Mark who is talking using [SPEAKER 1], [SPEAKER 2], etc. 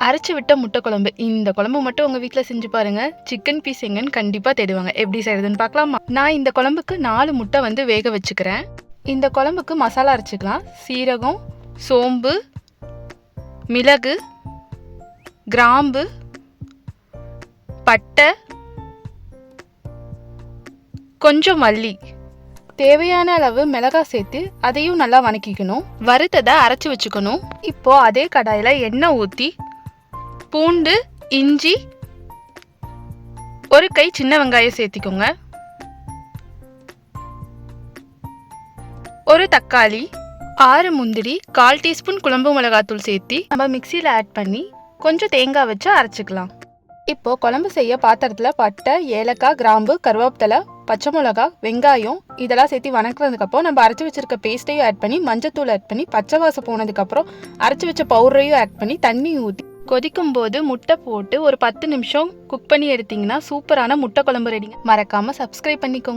[SPEAKER 1] அரைச்சி விட்ட முட்டை குழம்பு. இந்த குழம்பு மட்டும் உங்கள் வீட்டில் செஞ்சு பாருங்கள். சிக்கன் பீஸ் எங்கன்னு கண்டிப்பாக தேடுவாங்க. எப்படி செய்கிறதுன்னு பார்க்கலாமா? நான் இந்த குழம்புக்கு 4 முட்டை வேக வச்சுக்கிறேன். இந்த குழம்புக்கு மசாலா அரைச்சிக்கலாம். சீரகம், சோம்பு, மிளகு, கிராம்பு, பட்டை, கொஞ்சம் மல்லி, தேவையான அளவு மிளகாய் சேர்த்து அதையும் நல்லா வணக்கிக்கணும். வறுத்ததை அரைச்சி வச்சுக்கணும். இப்போ அதே கடாயில் எண்ணெய் ஊற்றி பூண்டு, இஞ்சி, ஒரு கை சின்ன வெங்காயம் சேர்த்திக்கோங்க. ஒரு தக்காளி, 6 முந்திரி, 1/4 டீஸ்பூன் குழம்பு மிளகாத்தூள் சேர்த்து நம்ம மிக்சியில் ஆட் பண்ணி கொஞ்சம் தேங்காய் வச்சு அரைச்சிக்கலாம். இப்போ குழம்பு செய்ய பாத்திரத்தில் பட்டை, ஏலக்காய், கிராம்பு, கருவேப்பிலை, பச்சை மிளகாய், வெங்காயம் இதெல்லாம் சேர்த்து வணக்கிறதுக்கப்புறம் நம்ம அரைச்சி வச்சிருக்க பேஸ்ட்டையும் ஆட் பண்ணி மஞ்சத்தூள் ஆட் பண்ணி பச்சை வாசம் போனதுக்கப்புறம் அரைச்சி வச்ச பவுடரையும் ஆட் பண்ணி தண்ணி ஊற்றி கொதிக்கும் போது முட்டை போட்டு ஒரு 10 நிமிஷம் குக் பண்ணி எடுத்தீங்கன்னா சூப்பரான முட்டை குழம்பு ரெடிங்க. மறக்காமல் சப்ஸ்கிரைப் பண்ணிக்கோங்க.